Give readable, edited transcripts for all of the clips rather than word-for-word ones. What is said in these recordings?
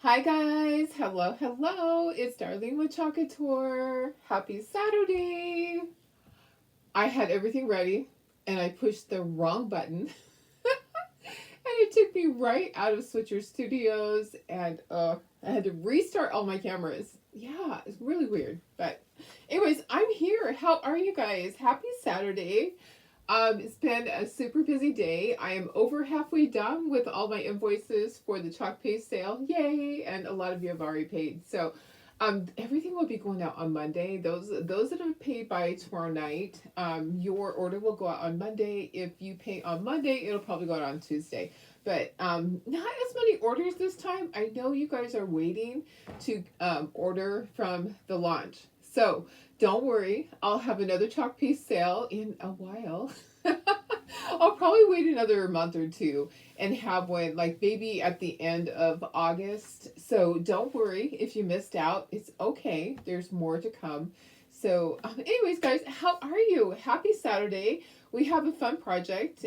Hi guys, hello, it's Darlene with Chocator. Happy Saturday. I had everything ready and I pushed the wrong button and it took me right out of Switcher Studios and I had to restart all my cameras. Yeah, it's really weird. But anyways, I'm here. How are you guys? Happy Saturday. It's been a super busy day. I am over halfway done with all my invoices for the chalk paste sale. Yay! And a lot of you have already paid. So everything will be going out on Monday. Those that have paid by tomorrow night, your order will go out on Monday. If you pay on Monday, it'll probably go out on Tuesday. But not as many orders this time. I know you guys are waiting to order from the launch. So don't worry, I'll have another chalk paste sale in a while. I'll probably wait another month or two and have one like maybe at the end of August. So don't worry if you missed out. It's okay. There's more to come. So, anyways, guys, how are you? Happy Saturday. We have a fun project.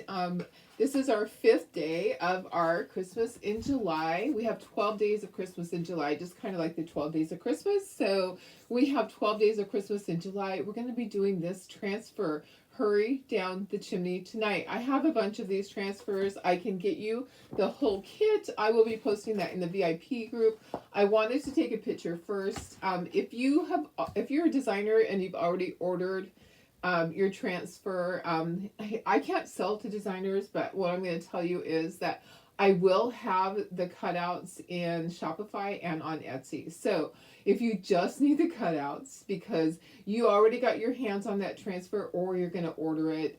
This is our 5th day of our Christmas in July. We have 12 days of Christmas in July, just kind of like the 12 days of Christmas. So we have 12 days of Christmas in July. We're going to be doing this transfer. Hurry down the chimney tonight. I have a bunch of these transfers. I can get you the whole kit. I will be posting that in the VIP group. I wanted to take a picture first. If you're a designer and you've already ordered your transfer. I can't sell to designers, but what I'm going to tell you is that I will have the cutouts in Shopify and on Etsy. So if you just need the cutouts because you already got your hands on that transfer or you're going to order it,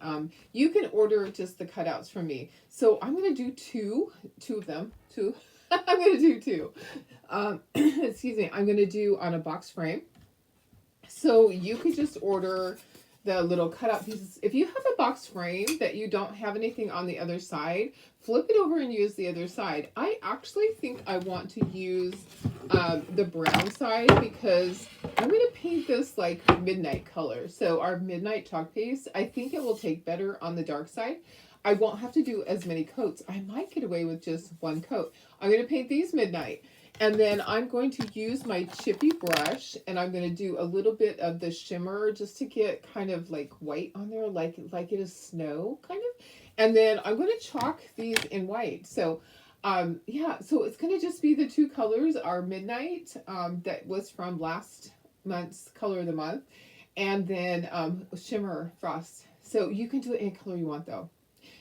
you can order just the cutouts from me. So I'm going to do two of them. Two. I'm going to do two. Excuse me. I'm going to do on a box frame. So you could just order the little cutout pieces. If you have a box frame that you don't have anything on the other side, flip it over and use the other side. I actually think I want to use the brown side because I'm going to paint this like midnight color. So our midnight chalk paste, I think it will take better on the dark side. I won't have to do as many coats. I might get away with just one coat. I'm going to paint these midnight. And then I'm going to use my chippy brush and I'm going to do a little bit of the shimmer just to get kind of like white on there, like it is snow kind of. And then I'm going to chalk these in white. So yeah, so it's going to just be the two colors, our midnight that was from last month's color of the month, and then shimmer frost. So you can do it any color you want though.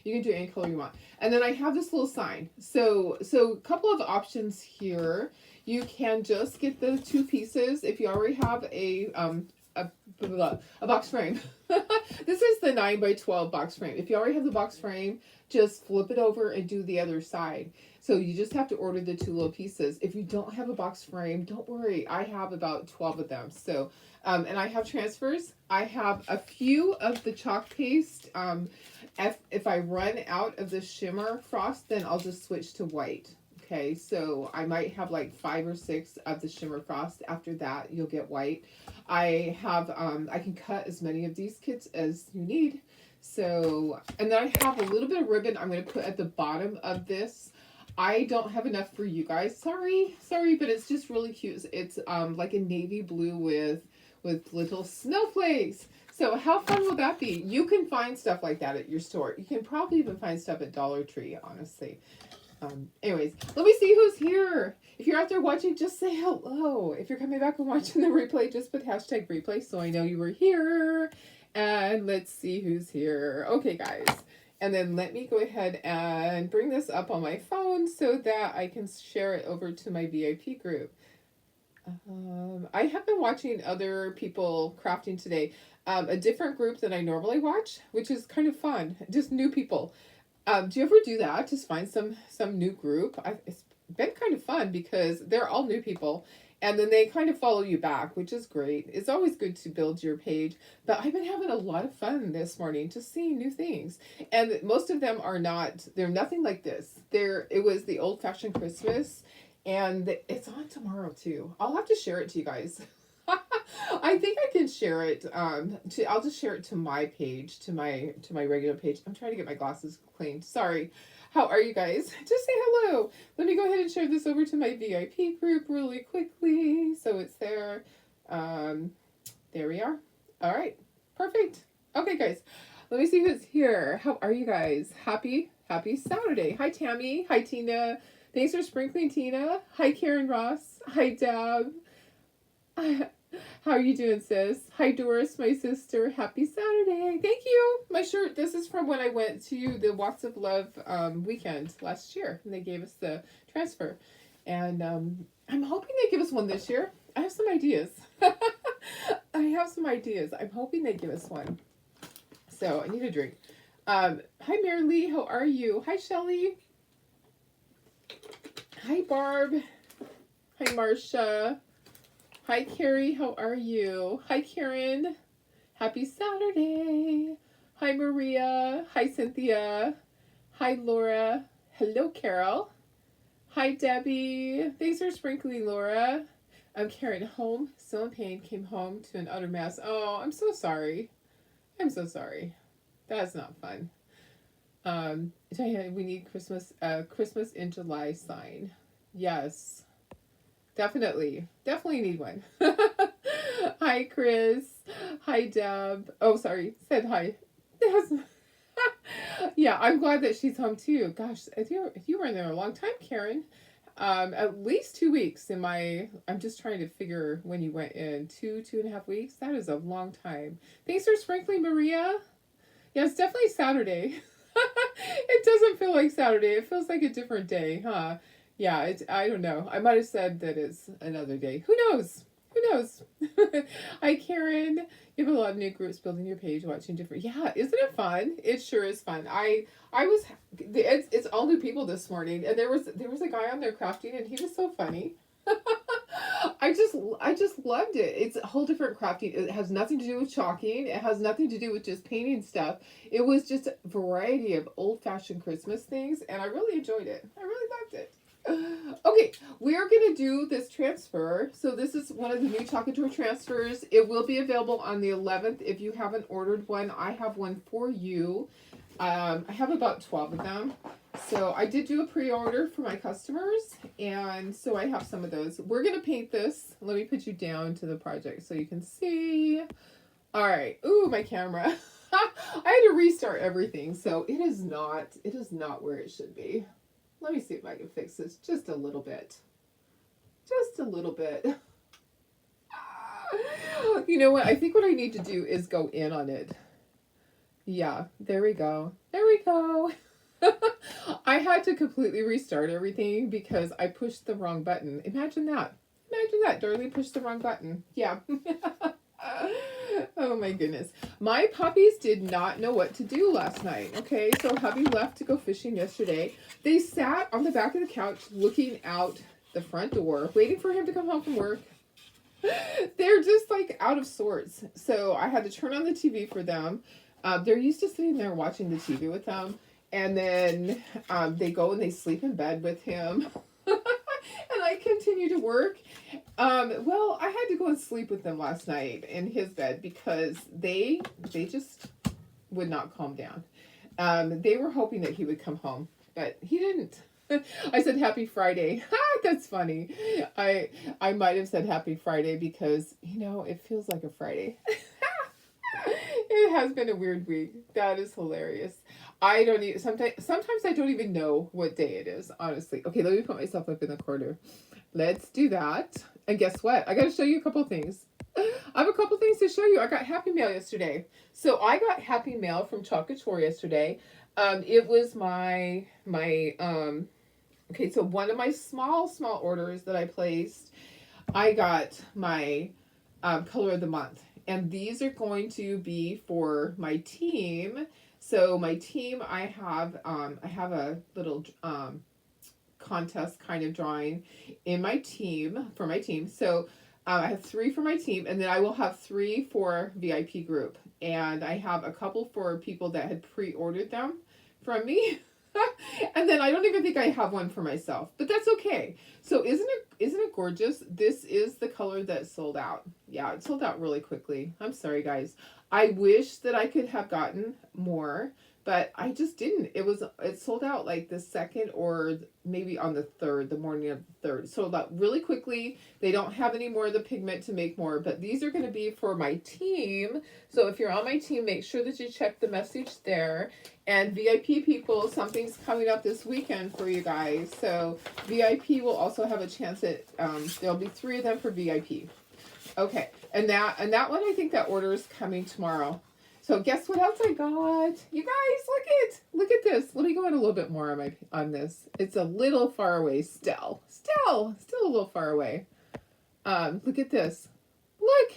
You can do any color you want. And then I have this little sign. So a couple of options here. You can just get the two pieces if you already have a box frame. This is the 9x12 box frame. If you already have the box frame, just flip it over and do the other side. So you just have to order the two little pieces. If you don't have a box frame, don't worry. I have about 12 of them. So, and I have transfers. I have a few of the chalk paste. If I run out of the shimmer frost, then I'll just switch to white. Okay, so I might have like 5 or 6 of the shimmer frost. After that, you'll get white. I have, I can cut as many of these kits as you need. So, and then I have a little bit of ribbon I'm going to put at the bottom of this. I don't have enough for you guys. Sorry, but it's just really cute. It's like a navy blue with little snowflakes. So how fun will that be? You can find stuff like that at your store. You can probably even find stuff at Dollar Tree, honestly. Anyways, let me see who's here. If you're out there watching, just say hello. If you're coming back and watching the replay, just put hashtag replay so I know you were here. And let's see who's here. Okay, guys. And then let me go ahead and bring this up on my phone so that I can share it over to my VIP group. I have been watching other people crafting today. A different group than I normally watch, which is kind of fun. Just new people. Do you ever do that? Just find some new group? It's been kind of fun because they're all new people. And then they kind of follow you back, which is great. It's always good to build your page. But I've been having a lot of fun this morning just seeing new things. And most of them they're nothing like this. It was the old-fashioned Christmas. And it's on tomorrow too. I'll have to share it to you guys. I think I can share it. I'll just share it to my page, to my regular page. I'm trying to get my glasses cleaned. Sorry. How are you guys? Just say hello. Let me go ahead and share this over to my VIP group really quickly. So it's there. Um, there we are. All right. Perfect. Okay, guys. Let me see who's here. How are you guys? Happy Saturday. Hi, Tammy. Hi, Tina. Thanks for sprinkling, Tina. Hi, Karen Ross. Hi, Deb. How are you doing, sis? Hi, Doris, my sister. Happy Saturday. Thank you. My shirt, this is from when I went to the Walks of Love weekend last year, and they gave us the transfer. And I'm hoping they give us one this year. I have some ideas. I'm hoping they give us one. So I need a drink. Hi, Mary Lee. How are you? Hi, Shelly. Hi, Barb. Hi, Marcia. Hi, Carrie. How are you? Hi, Karen. Happy Saturday. Hi, Maria. Hi, Cynthia. Hi, Laura. Hello, Carol. Hi, Debbie. Thanks for sprinkling, Laura. I'm Karen. Home, still in pain, came home to an utter mess. Oh, I'm so sorry. I'm so sorry. That's not fun. We need Christmas in July sign. Yes. Definitely need one. Hi, Chris. Hi, Deb. Oh, sorry. Said hi. Yeah, I'm glad that she's home too. Gosh, if you were in there a long time, Karen. At least 2 weeks I'm just trying to figure when you went in. 2.5 weeks. That is a long time. Thanks for sprinkling, Maria. Yeah, it's definitely Saturday. It doesn't feel like Saturday. It feels like a different day, huh? Yeah, I don't know. I might have said that it's another day. Who knows? Who knows? Hi, Karen. You have a lot of new groups building your page, watching different. Yeah, isn't it fun? It sure is fun. It's all new people this morning, and there was a guy on there crafting, and he was so funny. I just loved it. It's a whole different crafting. It has nothing to do with chalking. It has nothing to do with just painting stuff. It was just a variety of old-fashioned Christmas things, and I really enjoyed it. I really loved it. Okay, we are going to do this transfer. So this is one of the new Chocolate Tour transfers. It will be available on the 11th. If you haven't ordered one, I have one for you. I have about 12 of them. So I did do a pre-order for my customers, and so I have some of those. We're going to paint this. Let me put you down to the project so you can see. All right. Ooh, my camera. I had to restart everything, so it is not where it should be. Let me see if I can fix this just a little bit. Just a little bit. You know what? I think what I need to do is go in on it. Yeah, there we go. There we go. I had to completely restart everything because I pushed the wrong button. Imagine that. Imagine that. Darlene pushed the wrong button. Yeah. Oh my goodness. My puppies did not know what to do last night. Okay, so hubby left to go fishing yesterday. They sat on the back of the couch looking out the front door, waiting for him to come home from work. They're just like out of sorts. So I had to turn on the TV for them. They're used to sitting there watching the TV with them. And then they go and they sleep in bed with him. And I continue to work. Well, I had to go and sleep with them last night in his bed because they just would not calm down. They were hoping that he would come home, but he didn't. I said happy Friday. That's funny. I might have said happy Friday because, it feels like a Friday. It has been a weird week. That is hilarious. I don't even, sometimes I don't even know what day it is, honestly. Okay, let me put myself up in the corner. Let's do that. And guess what? I got to show you a couple things. I have a couple things to show you. I got Happy Mail yesterday. So I got Happy Mail from Chocolate Tour yesterday. It was okay, so one of my small orders that I placed, I got my color of the month. And these are going to be for my team. So my team, I have a little contest kind of drawing in my team, for my team. So I have 3 for my team, and then I will have 3 for VIP group. And I have a couple for people that had pre-ordered them from me. And then I don't even think I have one for myself, but that's okay. So isn't it gorgeous? This is the color that sold out. Yeah, it sold out really quickly. I'm sorry, guys. I wish that I could have gotten more, but I just didn't. It sold out like the second or maybe on the third, the morning of the third. Sold out really quickly. They don't have any more of the pigment to make more, but these are going to be for my team. So if you're on my team, make sure that you check the message there. And VIP people, something's coming up this weekend for you guys. So VIP will also have a chance at, there'll be 3 of them for VIP. Okay, and that one, I think that order is coming tomorrow. So guess what else I got? You guys, look at this. Let me go in a little bit more on this. It's a little far away still a little far away. Look at this. Look.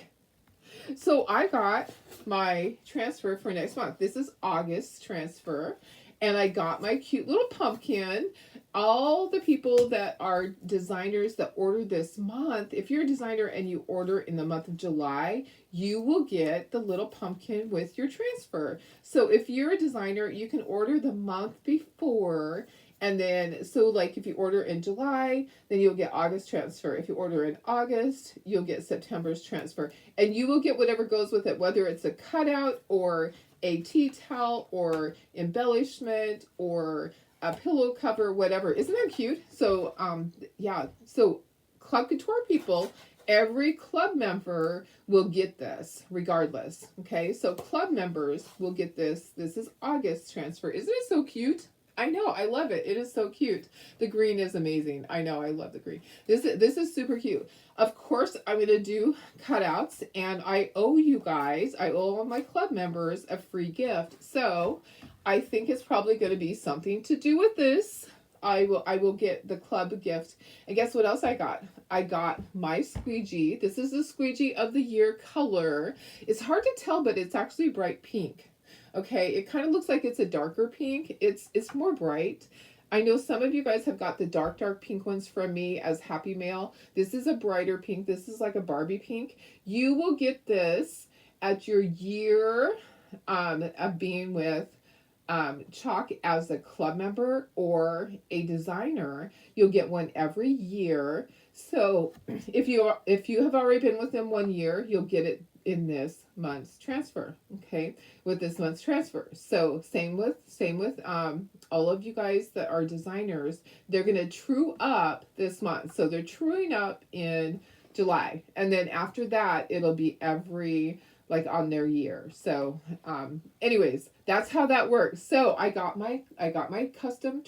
So I got my transfer for next month. This is August transfer, and I got my cute little pumpkin. All the people that are designers that order this month, if you're a designer and you order in the month of July, you will get the little pumpkin with your transfer. So if you're a designer, you can order the month before, and then, so like if you order in July, then you'll get August transfer. If you order in August, you'll get September's transfer. And you will get whatever goes with it, whether it's a cutout or a tea towel or embellishment or a pillow cover, whatever. Isn't that cute? So, yeah. So Club Couture people, every club member will get this regardless. Okay. So club members will get this. This is August transfer. Isn't it so cute? I know, I love it. It is so cute. The green is amazing. I know, I love the green. This is super cute. Of course, I'm going to do cutouts, and I owe you guys, I owe all my club members a free gift. So I think it's probably going to be something to do with this. I will get the club gift. And guess what else I got? I got my squeegee. This is the squeegee of the year color. It's hard to tell, but it's actually bright pink. Okay, it kind of looks like it's a darker pink. It's more bright. I know some of you guys have got the dark pink ones from me as Happy Mail. This is a brighter pink. This is like a Barbie pink. You will get this at your year of being with Chalk as a club member or a designer. You'll get one every year. So if you have already been with them 1 year, you'll get it in this month's transfer. Okay, with this month's transfer. So same with all of you guys that are designers, they're going to true up this month. So they're truing up in July, and then after that it'll be every, like, on their year. So anyways, that's how that works. So I got my custom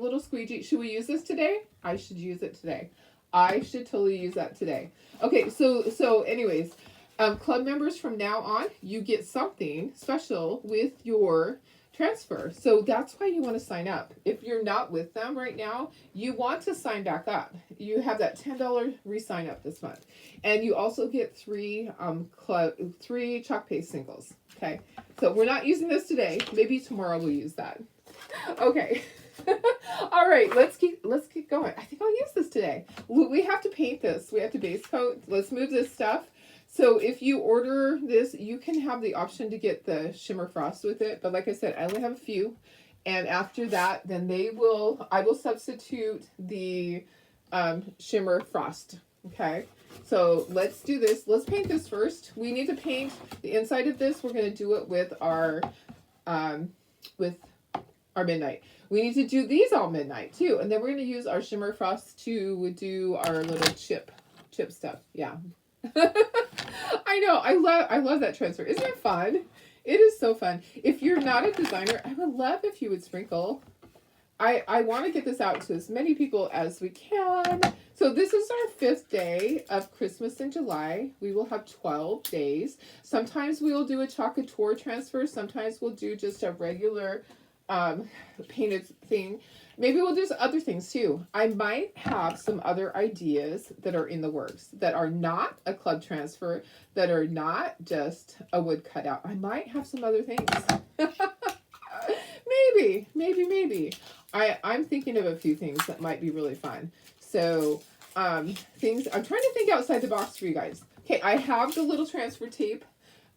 little squeegee. Should we use this today? I should use it today. I should totally use that today. Okay, so anyways, club members, from now on, you get something special with your transfer. So that's why you want to sign up. If you're not with them right now, you want to sign back up. You have that $10 re-sign up this month. And you also get 3 chalk paste singles. Okay. So we're not using this today. Maybe tomorrow we'll use that. Okay. All right, let's keep going. I think I'll use this today. We have to paint this. We have to base coat. Let's move this stuff. So if you order this, you can have the option to get the shimmer frost with it. But like I said, I only have a few. And after that, then I will substitute the shimmer frost. Okay. So let's do this. Let's paint this first. We need to paint the inside of this. We're going to do it with our midnight. We need to do these all midnight too. And then we're going to use our shimmer frost to do our little chip stuff. Yeah. I know. I love that transfer. Isn't it fun? It is so fun. If you're not a designer, I would love if you would sprinkle. I want to get this out to as many people as we can. So this is our 5th day of Christmas in July. We will have 12 days. Sometimes we will do a Chalk Couture transfer. Sometimes we'll do just a regular painted thing. Maybe we'll do other things too. I might have some other ideas that are in the works that are not a club transfer, that are not just a wood cutout. I might have some other things. Maybe. I'm thinking of a few things that might be really fun. So things, I'm trying to think outside the box for you guys. Okay, I have the little transfer tape.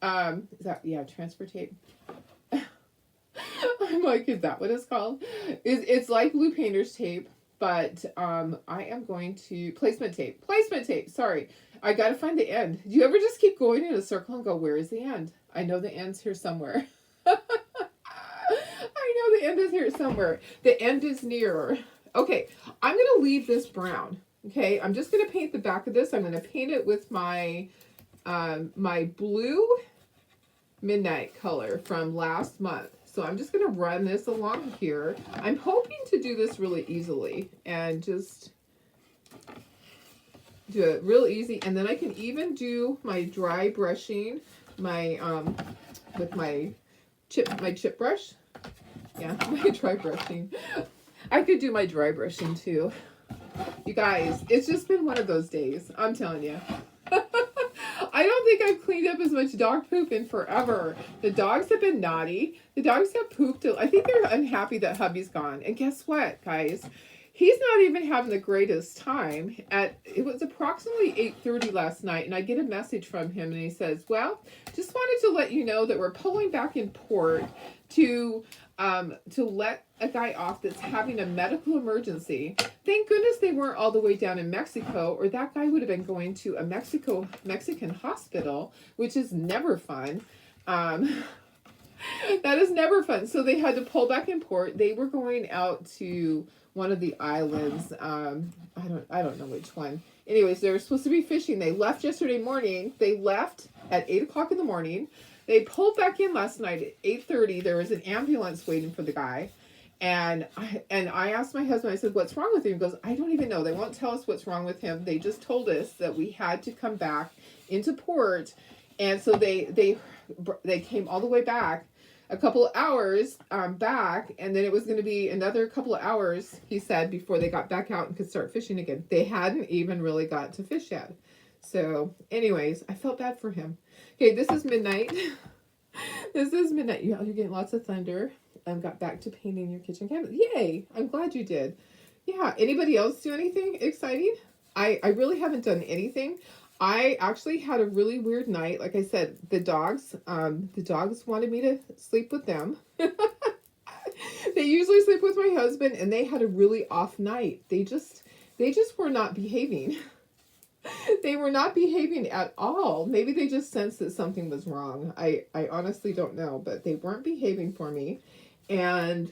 Transfer tape. I'm like, is that what it's called? It's like blue painter's tape, but I am going to placement tape. Sorry, I gotta find the end. Do you ever just keep going in a circle and go, where is the end? I know the end's here somewhere. the end is here somewhere. The end is near. Okay, I'm going to leave this brown. Okay, I'm just going to paint the back of this. I'm going to paint it with my my blue midnight color from last month. So I'm just going to run this along here. I'm hoping to do this really easily and just do it real easy. And then I can even do my dry brushing, my with my chip brush. Yeah, my dry brushing. I could do my dry brushing too. You guys, it's just been one of those days. I'm telling you. I don't think I've cleaned up as much dog poop in forever. The dogs have been naughty. The dogs have pooped. I think they're unhappy that hubby's gone. And guess what, guys? He's not even having the greatest time. It was approximately 8:30 last night, and I get a message from him, and he says, well, just wanted to let you know that we're pulling back in port to let a guy off that's having a medical emergency. Thank goodness they weren't all the way down in Mexico, or that guy would have been going to a Mexican hospital, which is never fun. That is never fun. So they had to pull back in port. They were going out to one of the islands. I don't know which one. Anyways, they were supposed to be fishing. They left yesterday morning. They left at 8 o'clock in the morning. They pulled back in last night at 8:30. There was an ambulance waiting for the guy. And I asked my husband, I said, what's wrong with him? He goes, I don't even know. They won't tell us what's wrong with him. They just told us that we had to come back into port. And so they came all the way back a couple of hours back. And then it was going to be another couple of hours, he said, before they got back out and could start fishing again. They hadn't even really got to fish yet. So anyways, I felt bad for him. Okay, this is midnight. This is midnight. You're getting lots of thunder. Got back to painting your kitchen cabinet. Yay! I'm glad you did. Yeah. Anybody else do anything exciting? I really haven't done anything. I actually had a really weird night. Like I said, the dogs wanted me to sleep with them. They usually sleep with my husband, and they had a really off night. They just were not behaving. They were not behaving at all. Maybe they just sensed that something was wrong. I honestly don't know, but they weren't behaving for me. And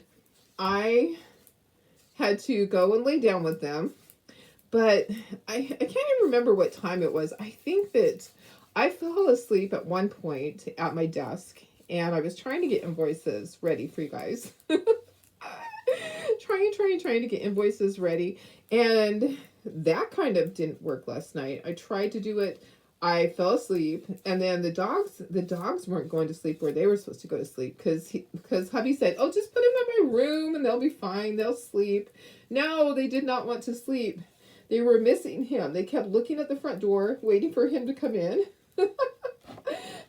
I had to go and lay down with them. But I can't even remember what time it was. I think that I fell asleep at one point at my desk, and I was trying to get invoices ready for you guys. trying to get invoices ready. And that kind of didn't work last night. I tried to do it. I fell asleep, and then the dogs weren't going to sleep where they were supposed to go to sleep because hubby said, oh, just put them in my room and they'll be fine. They'll sleep. No, they did not want to sleep. They were missing him. They kept looking at the front door, waiting for him to come in.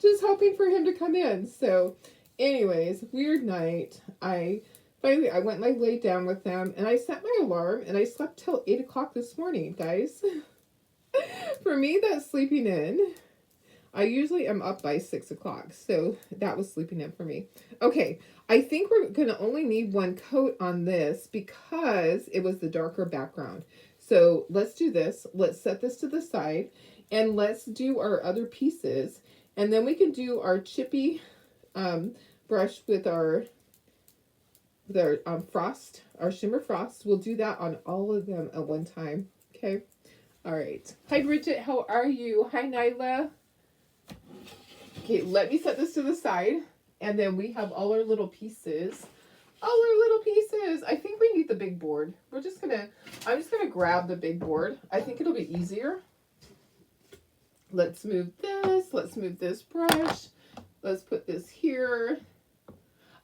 Just hoping for him to come in. So anyways, weird night. I went and I laid down with them, and I set my alarm, and I slept till 8 o'clock this morning, guys. For me, that's sleeping in. I usually am up by 6 o'clock, so that was sleeping in for me. Okay, I think we're going to only need one coat on this because it was the darker background. So let's do this. Let's set this to the side, and let's do our other pieces, and then we can do our chippy brush with our frost, our shimmer frost. We'll do that on all of them at one time. Okay. All right. Hi, Bridget. How are you? Hi, Nyla. Okay, let me set this to the side, and then we have all our little pieces. All our little pieces. I think we need the big board. I'm just gonna grab the big board. I think it'll be easier. Let's move this. Let's move this brush. Let's put this here.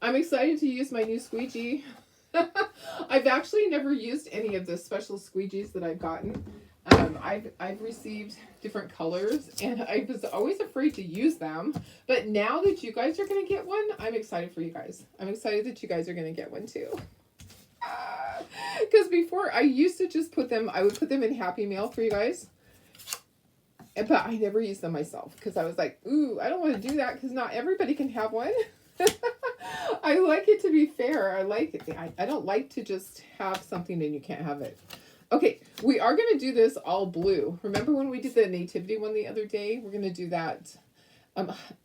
I'm excited to use my new squeegee. I've actually never used any of the special squeegees that I've gotten. I've received different colors, and I was always afraid to use them. But now that you guys are going to get one, I'm excited for you guys. I'm excited that you guys are going to get one too. Because before, I used to just I would put them in Happy Mail for you guys. But I never used them myself because I was like, ooh, I don't want to do that because not everybody can have one. I like it to be fair. I don't like to just have something and you can't have it. Okay, we are going to do this all blue. Remember when we did the nativity one the other day? We're going to do that.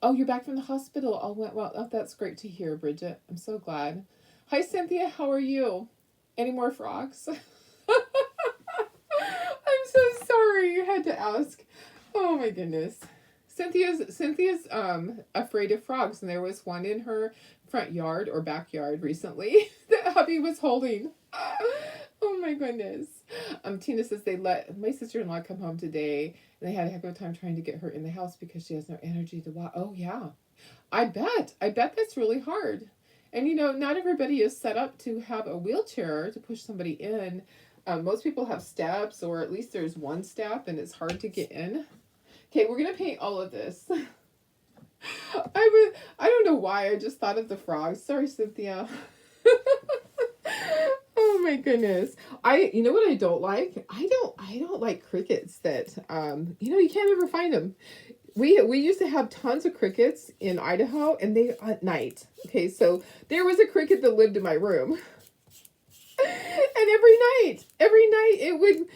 Oh, you're back from the hospital. All went well. Oh, that's great to hear, Bridget. I'm so glad. Hi, Cynthia. How are you? Any more frogs? I'm so sorry. You had to ask. Oh my goodness. Cynthia's afraid of frogs, and there was one in her front yard or backyard recently that hubby was holding. Oh my goodness. Tina says they let my sister-in-law come home today, and they had a heck of a time trying to get her in the house because she has no energy to walk. Oh yeah, I bet. I bet that's really hard. And not everybody is set up to have a wheelchair to push somebody in. Most people have steps, or at least there's one step, and it's hard to get in. Okay, we're gonna paint all of this. I don't know why. I just thought of the frogs. Sorry, Cynthia. Oh my goodness. You know what I don't like? I don't like crickets that you can't ever find them. We used to have tons of crickets in Idaho, and they at night. Okay, so there was a cricket that lived in my room. And every night it would,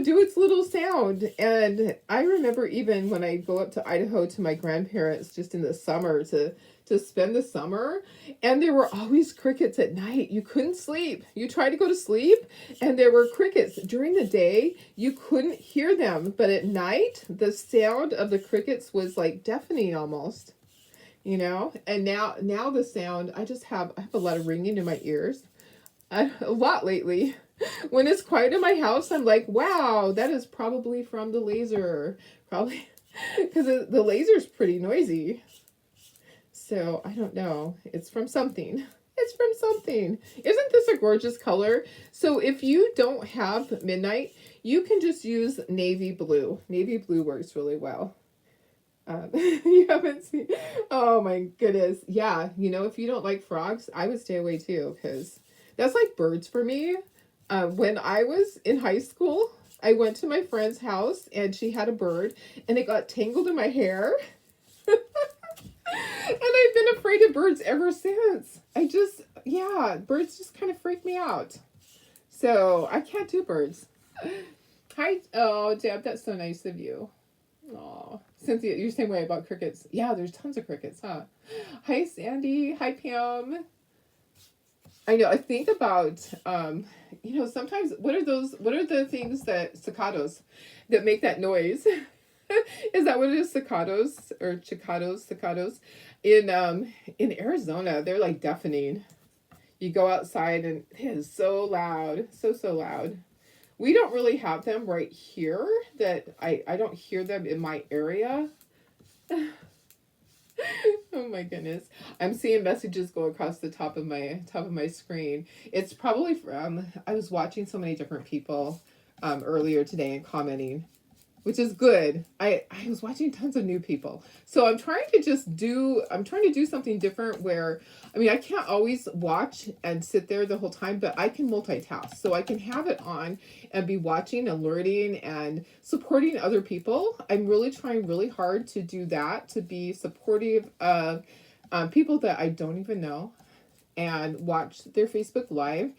do its little sound. And I remember even when I go up to Idaho to my grandparents just in the summer to spend the summer, and there were always crickets at night. You couldn't sleep. You tried to go to sleep, and there were crickets. During the day, you couldn't hear them, but at night, the sound of the crickets was like deafening almost. And now the sound, I have a lot of ringing in my ears. A lot lately. When it's quiet in my house, I'm like, wow, that is probably from the laser. Probably because the laser's pretty noisy. So I don't know. It's from something. It's from something. Isn't this a gorgeous color? So if you don't have midnight, you can just use navy blue. Navy blue works really well. You haven't seen. Oh my goodness. Yeah. If you don't like frogs, I would stay away too, because that's like birds for me. When I was in high school, I went to my friend's house, and she had a bird, and it got tangled in my hair. And I've been afraid of birds ever since. Birds just kind of freak me out. So I can't do birds. Hi. Oh, Deb, that's so nice of you. Oh, Cynthia, you're the same way about crickets. Yeah, there's tons of crickets, huh? Hi, Sandy. Hi, Pam. I know. I think about, sometimes what are the things that cicadas that make that noise? Is that what it is? Cicados or cicados? In Arizona, they're like deafening. You go outside and it is so loud, so loud. We don't really have them right here. That I don't hear them in my area. Oh my goodness. I'm seeing messages go across the top of my screen. It's probably from, I was watching so many different people earlier today and commenting, which is good. I was watching tons of new people. So I'm trying to do something different where, I can't always watch and sit there the whole time, but I can multitask. So I can have it on and be watching and learning and supporting other people. I'm really trying really hard to do that, to be supportive of people that I don't even know, and watch their Facebook Live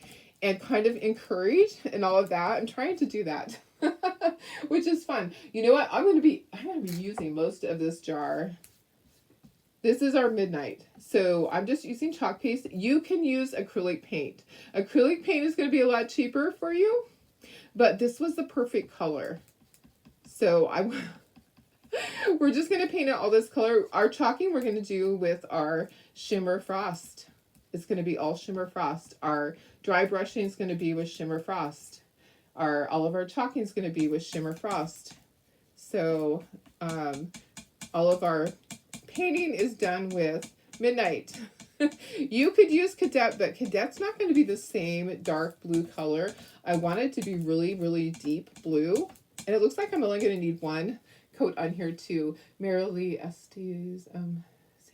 and kind of encourage and all of that. I'm trying to do that. Which is fun. You know what? I'm gonna be using most of this jar. This is our midnight. So I'm just using chalk paste. You can use acrylic paint. Acrylic paint is gonna be a lot cheaper for you, but this was the perfect color. So we're just gonna paint it all this color. Our chalking we're gonna do with our Shimmer Frost. It's gonna be all Shimmer Frost. Our dry brushing is gonna be with Shimmer Frost. All of our chalking is going to be with Shimmer Frost. So all of our painting is done with Midnight. You could use Cadet, but Cadet's not going to be the same dark blue color. I want it to be really, really deep blue. And it looks like I'm only going to need one coat on here too. Marilee Estes, San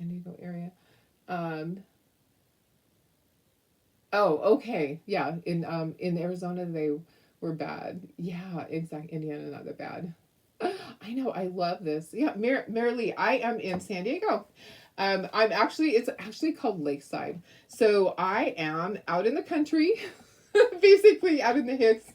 Diego area. Oh, okay. Yeah, in Arizona they were bad. Yeah, exactly. Indiana, not that bad. I know. I love this. Yeah, Marilee, I am in San Diego. It's actually called Lakeside. So I am out in the country. Basically out in the Hicks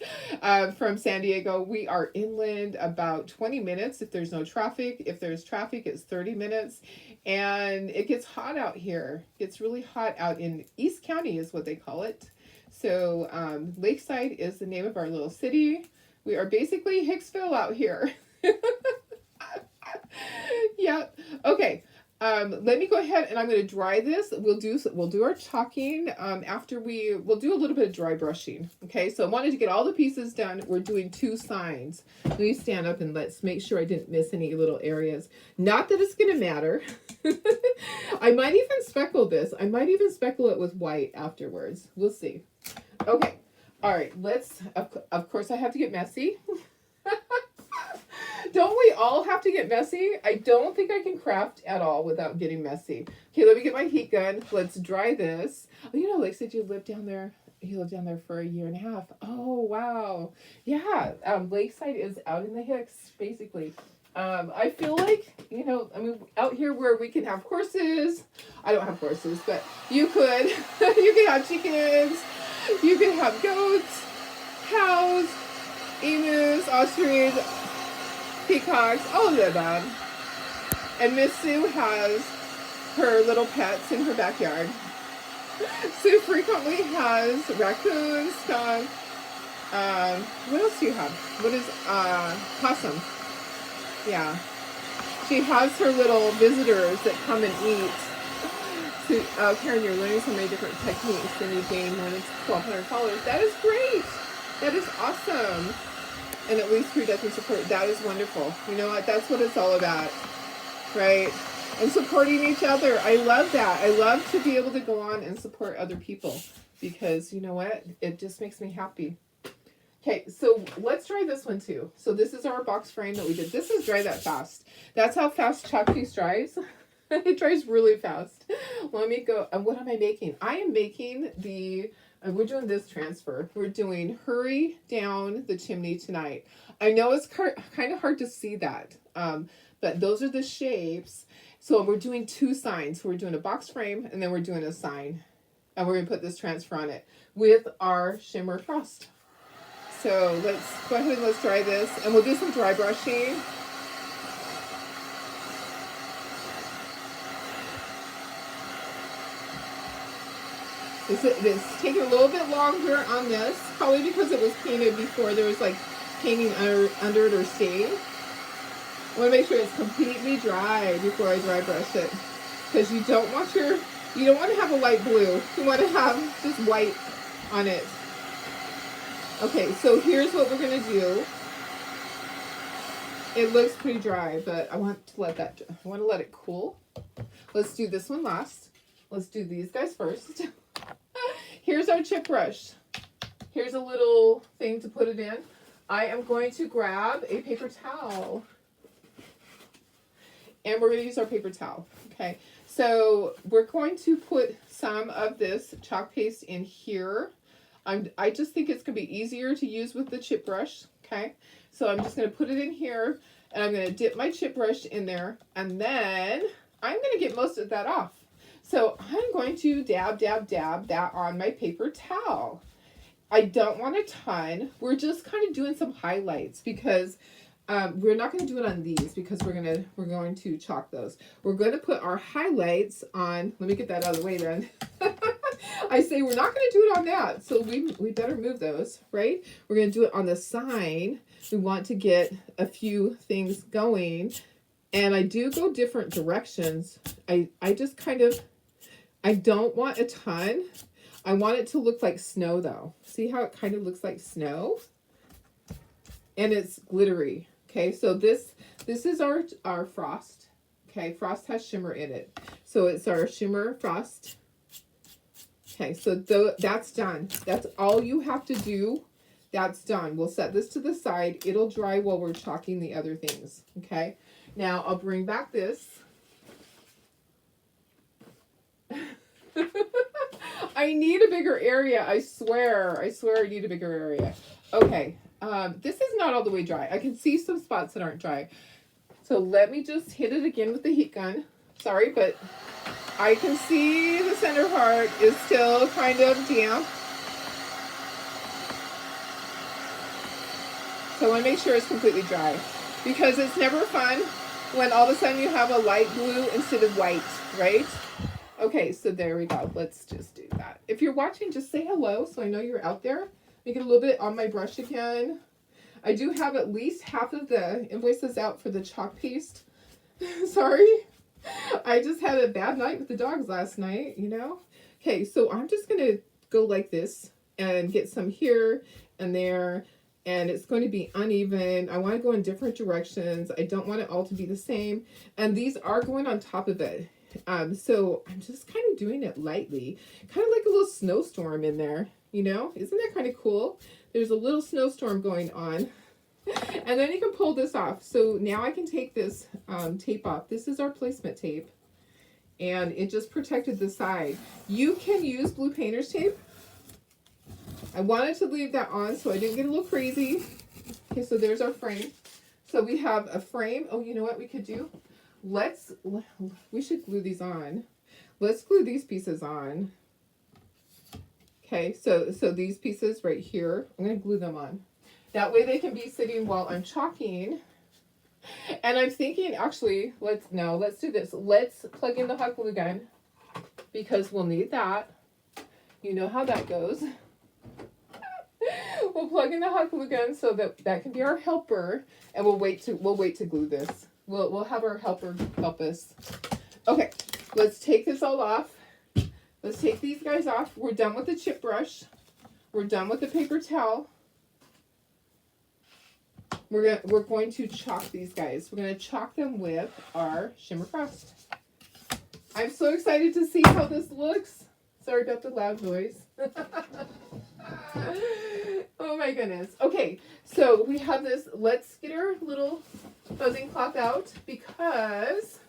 from San Diego. We are inland about 20 minutes if there's no traffic. If there's traffic, it's 30 minutes. And it gets hot out here. It gets really hot out in East County is what they call it. So Lakeside is the name of our little city. We are basically Hicksville out here. Yeah. Okay. Let me go ahead and I'm going to dry this. We'll do our chalking after we'll do a little bit of dry brushing. Okay, so I wanted to get all the pieces done. We're doing 2 signs. Let me stand up and let's make sure I didn't miss any little areas. Not that it's going to matter. I might even speckle this. I might even speckle it with white afterwards. We'll see. Okay. All right. Let's. Of course, I have to get messy. Don't we all have to get messy? I don't think I can craft at all without getting messy. Okay, let me get my heat gun. Let's dry this. Oh, you know, like said you lived down there. You lived down there for 1.5 years. Oh, wow. Yeah, Lakeside is out in the Hicks, basically. I feel like, you know, I mean, out here where we can have horses. I don't have horses, but you could. You could have chickens. You could have goats, cows, emus, ostriches, peacocks, all of the above. And Miss Sue has her little pets in her backyard. Sue frequently has raccoons, skunk. What else do you have? What is possum? Yeah. She has her little visitors that come and eat. So, Karen, you're learning so many different techniques and you gain more than $1,200. That is great. That is awesome. And at least 3 dozen support. That is wonderful. You know what? That's what it's all about. Right? And supporting each other. I love that. I love to be able to go on and support other people. Because, you know what? It just makes me happy. Okay, so let's try this one too. So this is our box frame that we did. This is dry that fast. That's how fast chalk piece dries. It dries really fast. Let me go. What am I making? I am making the... we're doing this transfer. We're doing Hurry Down the Chimney Tonight. I know it's kind of hard to see that, but those are the shapes. So we're doing 2 signs. We're doing a box frame, and then we're doing a sign. And we're going to put this transfer on it with our shimmer frost. So let's go ahead and let's dry this. And we'll do some dry brushing. It's taking a little bit longer on this, probably because it was painted before there was like painting under it or stain. I want to make sure it's completely dry before I dry brush it, because you don't want to have a light blue. You want to have just white on it. Okay, so here's what we're gonna do. It looks pretty dry, but I want to let it cool. Let's do this one last. Let's do these guys first. Here's our chip brush. Here's a little thing to put it in. I am going to grab a paper towel. And we're going to use our paper towel. Okay, so we're going to put some of this chalk paste in here. I just think it's going to be easier to use with the chip brush. Okay, so I'm just going to put it in here. And I'm going to dip my chip brush in there. And then I'm going to get most of that off. So I'm going to dab that on my paper towel. I don't want a ton. We're just kind of doing some highlights because we're not going to do it on these because we're going to chalk those. We're going to put our highlights on. Let me get that out of the way then. I say we're not going to do it on that, so we better move those, right? We're going to do it on the sign. We want to get a few things going, and I do go different directions. I just kind of. I don't want a ton. I want it to look like snow though. See how it kind of looks like snow? And it's glittery. Okay, so this is our frost. Okay, frost has shimmer in it. So it's our shimmer frost. Okay, so that's done. That's all you have to do. That's done. We'll set this to the side. It'll dry while we're chalking the other things. Okay, now I'll bring back this. I need a bigger area. I swear I need a bigger area. Okay. This is not all the way dry. I can see some spots that aren't dry. So let me just hit it again with the heat gun. Sorry, but I can see the center part is still kind of damp. So I want to make sure it's completely dry, because it's never fun when all of a sudden you have a light blue instead of white, right? Okay, so there we go. Let's just do that. If you're watching, just say hello so I know you're out there. Make it a little bit on my brush again. I do have at least half of the invoices out for the chalk paste. Sorry. I just had a bad night with the dogs last night, you know? Okay, so I'm just going to go like this and get some here and there. And it's going to be uneven. I want to go in different directions. I don't want it all to be the same. And these are going on top of it. So I'm just kind of doing it lightly. Kind of like a little snowstorm in there, you know? Isn't that kind of cool? There's a little snowstorm going on. And then you can pull this off. So now I can take this tape off. This is our placement tape. And it just protected the side. You can use blue painter's tape. I wanted to leave that on so I didn't get a little crazy. Okay, so there's our frame. So we have a frame. Oh, you know what we could do? We should glue these on. Let's glue these pieces on. Okay, so these pieces right here, I'm going to glue them on. That way they can be sitting while I'm chalking. And I'm thinking, actually, let's do this. Let's plug in the hot glue gun, because we'll need that. You know how that goes. We'll plug in the hot glue gun so that can be our helper, and we'll wait to glue this. We'll have our helper help us. Okay, let's take this all off. Let's take these guys off. We're done with the chip brush. We're done with the paper towel. We're going to chalk these guys. We're going to chalk them with our shimmer frost. I'm so excited to see how this looks. Sorry about the loud noise. Oh my goodness. Okay, so we have this. Let's get our little fuzzing cloth out, because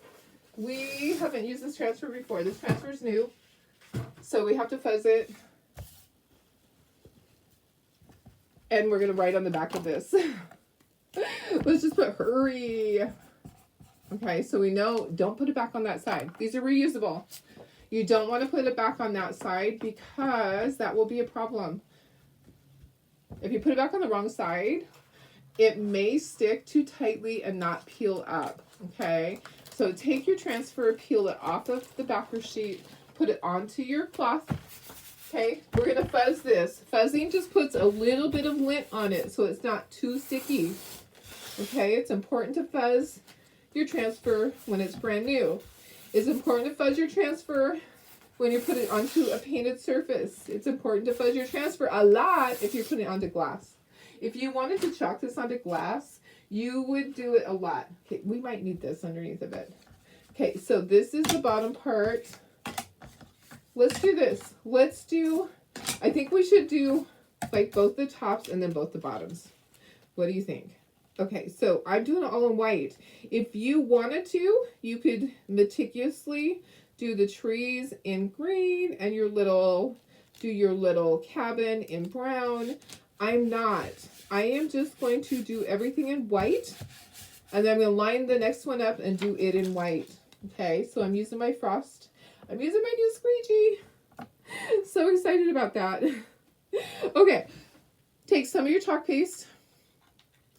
we haven't used this transfer before. This transfer is new, so we have to fuzz it. And we're going to write on the back of this. Let's just put hurry. Okay, so we know, don't put it back on that side. These are reusable. You don't want to put it back on that side, because that will be a problem. If you put it back on the wrong side, it may stick too tightly and not peel up. Okay, so take your transfer, peel it off of the backer sheet, put it onto your cloth. Okay, we're going to fuzz this. Fuzzing just puts a little bit of lint on it so it's not too sticky. Okay, it's important to fuzz your transfer when it's brand new. It's important to fuzz your transfer when you put it onto a painted surface. It's important to fuzz your transfer a lot if you're putting it onto glass. If you wanted to chalk this onto glass, you would do it a lot. Okay, we might need this underneath of it. Okay, so this is the bottom part. Let's do this. I think we should do like both the tops and then both the bottoms. What do you think? Okay, so I'm doing it all in white. If you wanted to, you could meticulously do the trees in green and do your little cabin in brown. I'm not. I am just going to do everything in white, and then I'm going to line the next one up and do it in white. Okay, so I'm using my frost. I'm using my new squeegee. So excited about that. Okay, take some of your chalk paste,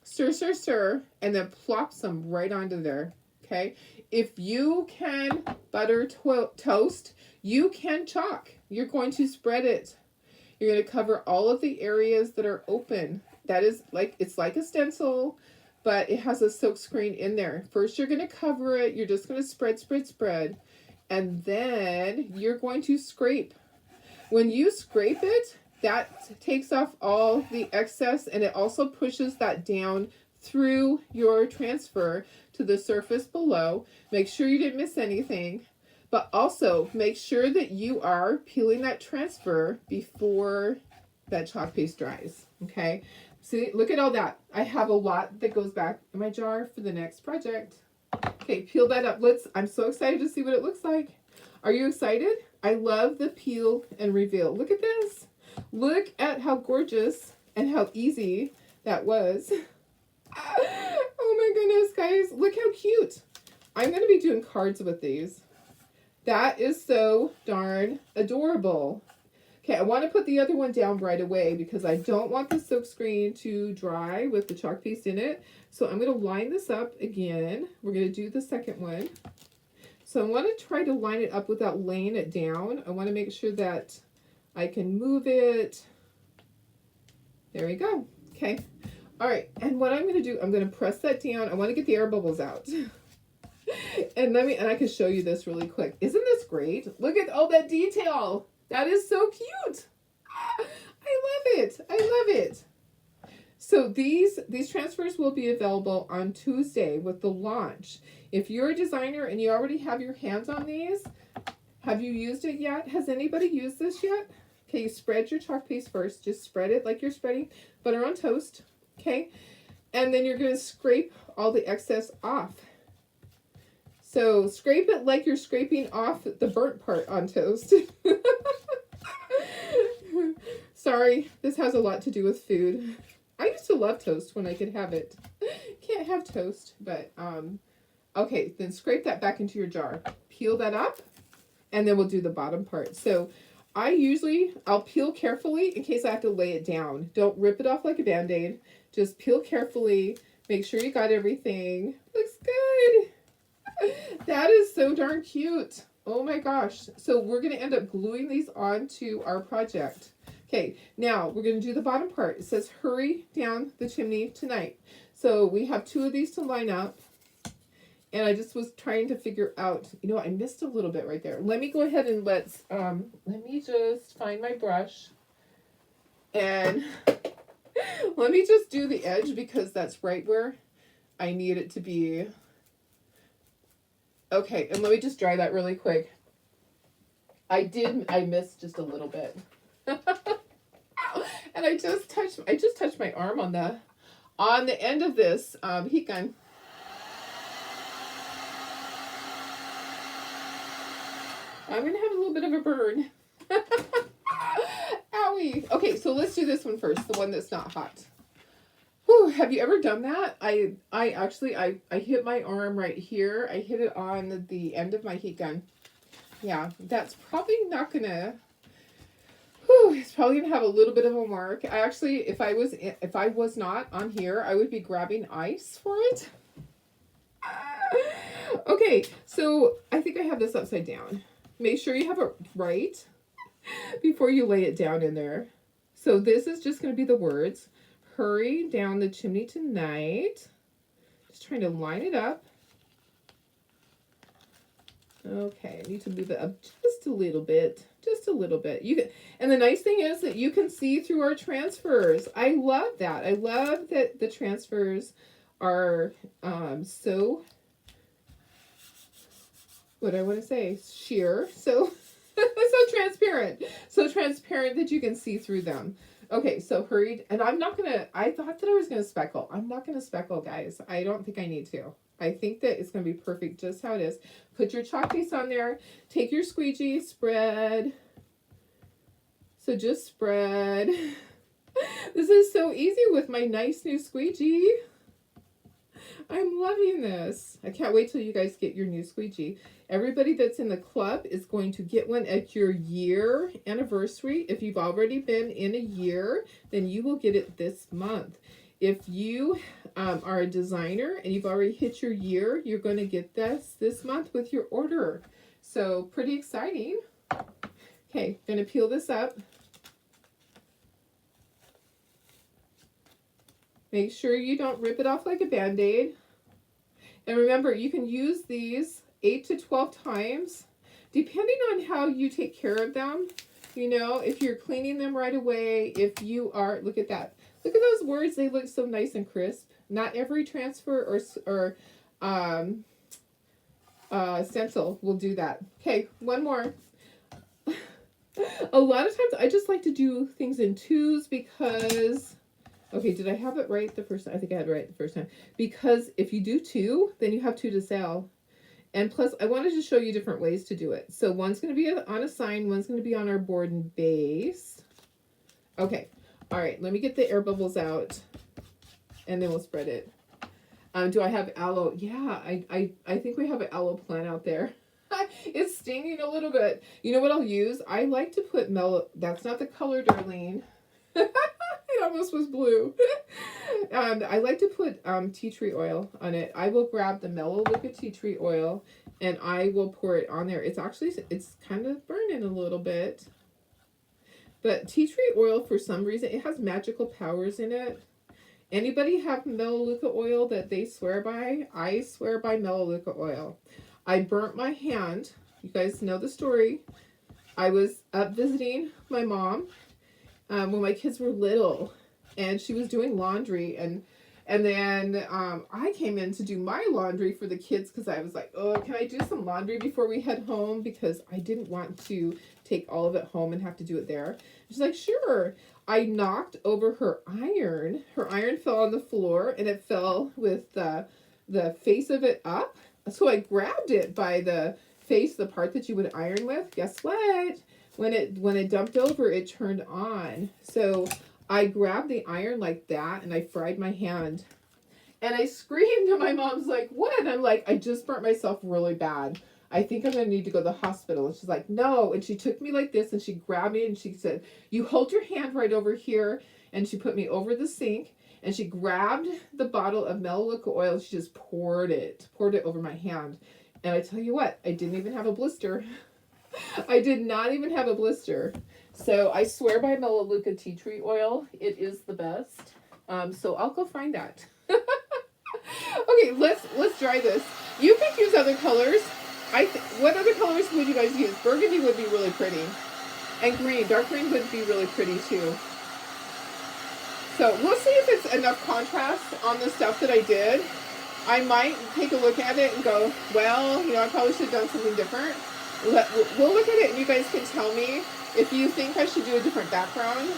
stir, and then plop some right onto there. Okay, if you can butter toast, you can chalk. You're going to spread it. You're going to cover all of the areas that are open. That is it's like a stencil, but it has a silk screen in there. First, you're going to cover it. You're just going to spread. And then you're going to scrape. When you scrape it, that takes off all the excess, and it also pushes that down through your transfer to the surface below. Make sure you didn't miss anything, but also make sure that you are peeling that transfer before that chalk paste dries. Okay, see, look at all that. I have a lot that goes back in my jar for the next project. Okay, peel that up. I'm so excited to see what it looks like. Are you excited? I love the peel and reveal. Look at this. Look at how gorgeous and how easy that was. Oh my goodness, guys. Look how cute. I'm going to be doing cards with these. That is so darn adorable. Okay, I want to put the other one down right away because I don't want the silk screen to dry with the chalk paste in it. So I'm going to line this up again. We're going to do the second one. So I want to try to line it up without laying it down. I want to make sure that I can move it. There we go. Okay. All right. And what I'm going to do, I'm going to press that down. I want to get the air bubbles out. And I can show you this really quick. Isn't this great? Look at all that detail. That is so cute. I love it. I love it. So these transfers will be available on Tuesday with the launch. If you're a designer and you already have your hands on these, have you used it yet? Has anybody used this yet? Okay, you spread your chalk paste first. Just spread it like you're spreading butter on toast. Okay, and then you're going to scrape all the excess off. So scrape it like you're scraping off the burnt part on toast. Sorry, this has a lot to do with food. I used to love toast when I could have it. Can't have toast, but okay, then scrape that back into your jar. Peel that up, and then we'll do the bottom part. So I'll peel carefully in case I have to lay it down. Don't rip it off like a Band-Aid. Just peel carefully. Make sure you got everything. Looks good. That is so darn cute. Oh my gosh. So we're going to end up gluing these onto our project. Okay, now we're going to do the bottom part. It says, hurry down the chimney tonight. So we have 2 of these to line up. And I just was trying to figure out, I missed a little bit right there. Let me go ahead and let me just find my brush. And let me just do the edge because that's right where I need it to be. Okay, and let me just dry that really quick. I missed just a little bit. And I just touched my arm on the end of this heat gun. I'm gonna have a little bit of a burn. Owie. Okay, so let's do this one first, the one that's not hot. Whew, have you ever done that? I actually hit my arm right here. I hit it on the end of my heat gun. Yeah, that's probably not gonna. It's probably gonna have a little bit of a mark. I actually, if I was not on here, I would be grabbing ice for it. Okay, so I think I have this upside down. Make sure you have it right before you lay it down in there. So this is just going to be the words. Hurry down the chimney tonight. Just trying to line it up. Okay, I need to move it up just a little bit. Just a little bit. And the nice thing is that you can see through our transfers. I love that. I love that the transfers are so... what do I want to say? Sheer. So transparent. So transparent that you can see through them. Okay, so hurried. And I thought that I was going to speckle. I'm not going to speckle, guys. I don't think I need to. I think that it's going to be perfect just how it is. Put your chalk paste on there. Take your squeegee, spread. So just spread. This is so easy with my nice new squeegee. I'm loving this. I can't wait till you guys get your new squeegee. Everybody that's in the club is going to get one at your year anniversary. If you've already been in a year, then you will get it this month. If you are a designer and you've already hit your year, you're going to get this month with your order. So pretty exciting. Okay, going to peel this up. Make sure you don't rip it off like a Band-Aid. And remember, you can use these 8 to 12 times, depending on how you take care of them. If you're cleaning them right away, if you are, look at that. Look at those words. They look so nice and crisp. Not every transfer or stencil will do that. Okay, one more. A lot of times I just like to do things in 2s because... Okay, did I have it right the first time? I think I had it right the first time. Because if you do 2, then you have 2 to sell. And plus, I wanted to show you different ways to do it. So one's going to be on a sign, one's going to be on our board and base. Okay, all right, let me get the air bubbles out, and then we'll spread it. Do I have aloe? Yeah, I think we have an aloe plant out there. It's stinging a little bit. You know what I'll use? I like to put that's not the color, Darlene. It almost was blue. I like to put tea tree oil on it. I will grab the Melaleuca tea tree oil and I will pour it on there. It's kind of burning a little bit. But tea tree oil, for some reason, it has magical powers in it. Anybody have Melaleuca oil that they swear by? I swear by Melaleuca oil. I burnt my hand. You guys know the story. I was up visiting my mom when my kids were little, and she was doing laundry, and then I came in to do my laundry for the kids because I was like, oh, can I do some laundry before we head home? Because I didn't want to take all of it home and have to do it there. She's like, sure. I knocked over her iron. Her iron fell on the floor, and it fell with the face of it up. So I grabbed it by the face, the part that you would iron with. Guess what? When it dumped over, it turned on. So I grabbed the iron like that, and I fried my hand. And I screamed, and my mom's like, what? And I'm like, I just burnt myself really bad. I think I'm going to need to go to the hospital. And she's like, no. And she took me like this, and she grabbed me, and she said, you hold your hand right over here. And she put me over the sink, and she grabbed the bottle of Melaleuca oil. She just poured it over my hand. And I tell you what, I didn't even have a blister. I did not even have a blister. So I swear by Melaleuca tea tree oil. It is the best. So I'll go find that. Okay, let's dry this. You could use other colors. What other colors would you guys use? Burgundy would be really pretty. And green, dark green would be really pretty too. So we'll see if it's enough contrast on the stuff that I did. I might take a look at it and go, well, I probably should have done something different. We'll look at it and you guys can tell me if you think I should do a different background.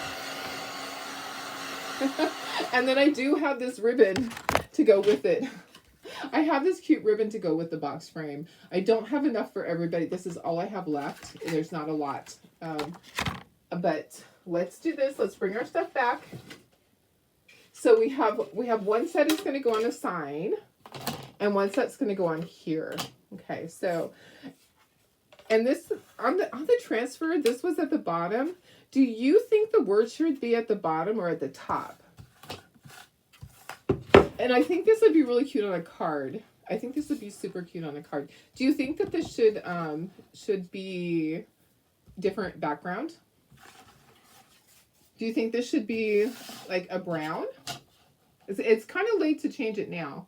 And then I do have this ribbon to go with it. I have this cute ribbon to go with the box frame. I don't have enough for everybody. This is all I have left. There's not a lot. But let's do this. Let's bring our stuff back. So we have one set is going to go on a sign, and one set's going to go on here. Okay, so, and this on the transfer, this was at the bottom. Do you think the word should be at the bottom or at the top? And I think this would be really cute on a card. I think this would be super cute on a card. Do you think that this should be different background? Do you think this should be like a brown? It's kind of late to change it now.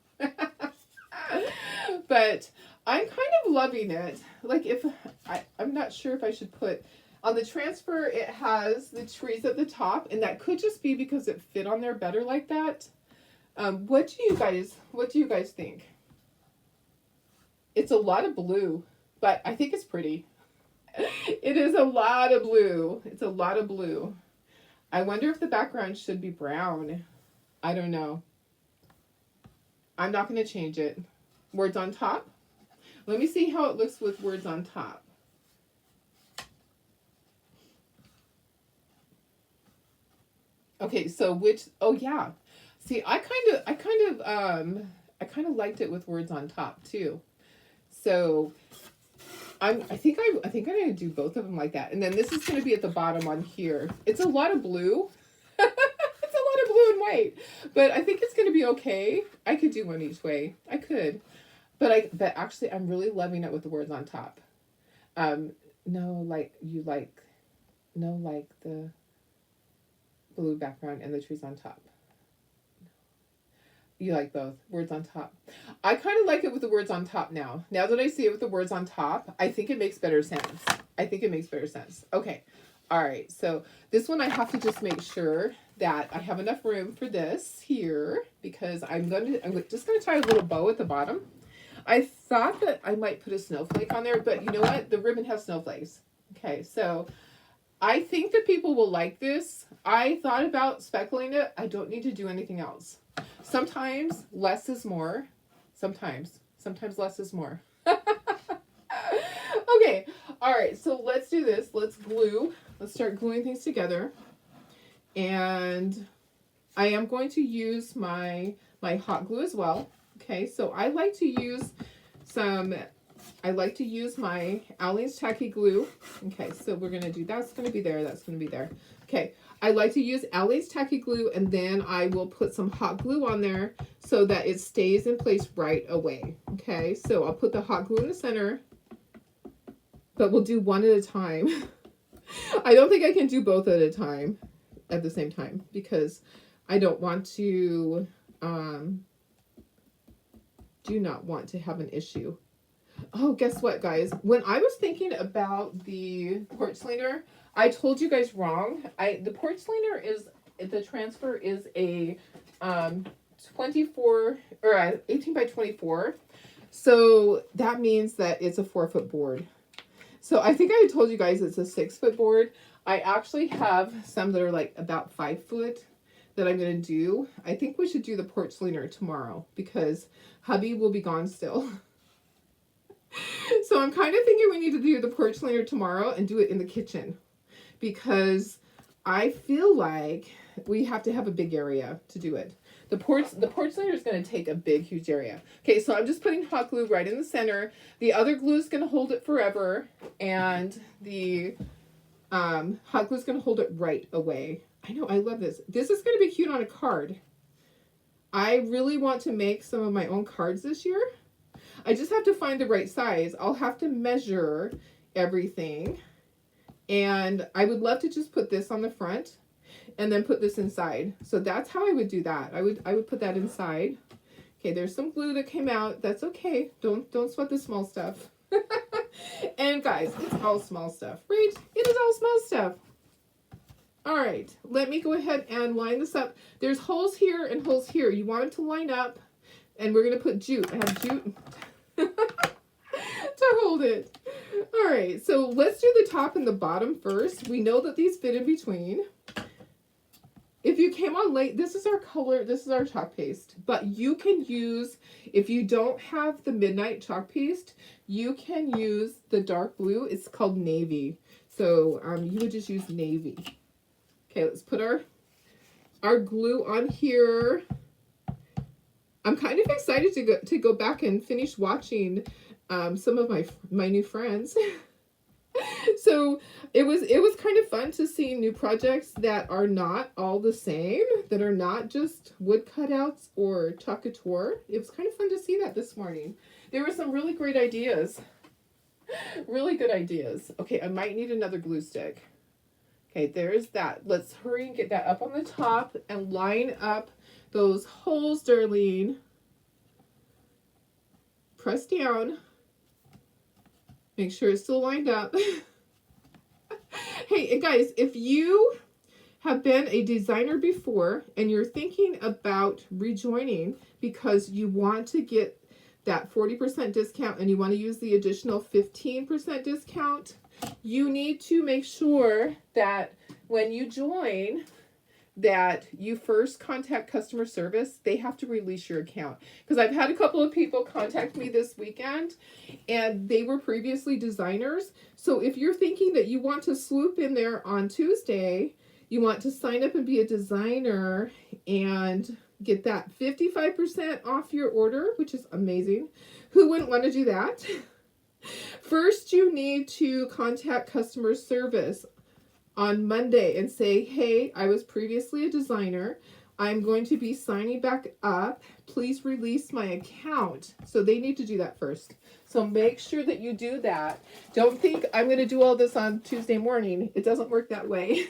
But I'm kind of loving it. Like I'm not sure if I should put, on the transfer it has the trees at the top, and that could just be because it fit on there better like that. What do you guys think? It's a lot of blue, but I think it's pretty. It is a lot of blue. It's a lot of blue. I wonder if the background should be brown. I don't know. I'm not going to change it. Words on top. Let me see how it looks with words on top. Okay, so oh yeah. See, I kind of liked it with words on top too. So I think I'm going to do both of them like that. And then this is going to be at the bottom on here. It's a lot of blue. It's a lot of blue and white. But I think it's going to be okay. I could do one each way. I could. But actually I'm really loving it with the words on top. No, like the blue background and the trees on top. You like both. Words on top. I kind of like it with the words on top now. Now that I see it with the words on top, I think it makes better sense. Okay. All right. So this one I have to just make sure that I have enough room for this here, because I'm just going to tie a little bow at the bottom. I thought that I might put a snowflake on there, but you know what? The ribbon has snowflakes. Okay. So I think that people will like this. I thought about speckling it. I don't need to do anything else. Sometimes less is more. Sometimes less is more. Okay. All right. So let's do this. Let's glue. Let's start gluing things together. And I am going to use my hot glue as well. Okay. So I like to use some I like to use my Aleene's Tacky Glue. Okay, so we're going to do, that's going to be there, that's going to be there. Okay, I like to use Aleene's Tacky Glue, and then I will put some hot glue on there so that it stays in place right away. Okay, so I'll put the hot glue in the center, but we'll do one at a time. I don't think I can do both at a time, at the same time, because I don't want to, do not want to have an issue. Oh, guess what, guys? When I was thinking about the porch cleaner, I told you guys wrong. The porch cleaner is, the transfer is a 24 or 18 by 24. So that means that it's a 4-foot board. So I think I told you guys it's a 6-foot board. I actually have some that are like about 5 foot that I'm going to do. I think we should do the porch cleaner tomorrow because hubby will be gone still. So I'm kind of thinking we need to do the porch cleaner tomorrow and do it in the kitchen because I feel like we have to have a big area to do it. The porch cleaner is going to take a big, huge area. Okay, so I'm just putting hot glue right in the center. The other glue is going to hold it forever, and the hot glue is going to hold it right away. I know, I love this. This is going to be cute on a card. I really want to make some of my own cards this year. I just have to find the right size. I'll have to measure everything. And I would love to just put this on the front and then put this inside. So that's how I would do that. I would put that inside. Okay, there's some glue that came out. That's okay. Don't sweat the small stuff. And guys, it's all small stuff, right? It is all small stuff. All right, let me go ahead and line this up. There's holes here and holes here. You want it to line up, and we're going to put jute. I have jute to hold it. All right, so let's do the top and the bottom first. We know that these fit in between. If you came on late, this is our color, this is our chalk paste. But you can use, if you don't have the midnight chalk paste, you can use the dark blue. It's called navy. So you would just use navy. Okay, let's put our glue on here. I'm kind of excited to go back and finish watching some of my new friends. So it was kind of fun to see new projects that are not all the same, that are not just wood cutouts or chalk couture. It was kind of fun to see that this morning. There were some really great ideas. Really good ideas. Okay, I might need another glue stick. Okay, there's that. Let's hurry and get that up on the top and line up those holes, Darlene. Press down. Make sure it's still lined up. Hey, guys, if you have been a designer before and you're thinking about rejoining because you want to get that 40% discount and you want to use the additional 15% discount, you need to make sure that when you join, that you first contact customer service. They have to release your account. Because I've had a couple of people contact me this weekend and they were previously designers. So if you're thinking that you want to swoop in there on Tuesday, you want to sign up and be a designer and get that 55% off your order, which is amazing. Who wouldn't want to do that? First, you need to contact customer service on Monday and say, hey, I was previously a designer. I'm going to be signing back up. Please release my account. So they need to do that first. So make sure that you do that. Don't think I'm going to do all this on Tuesday morning. It doesn't work that way.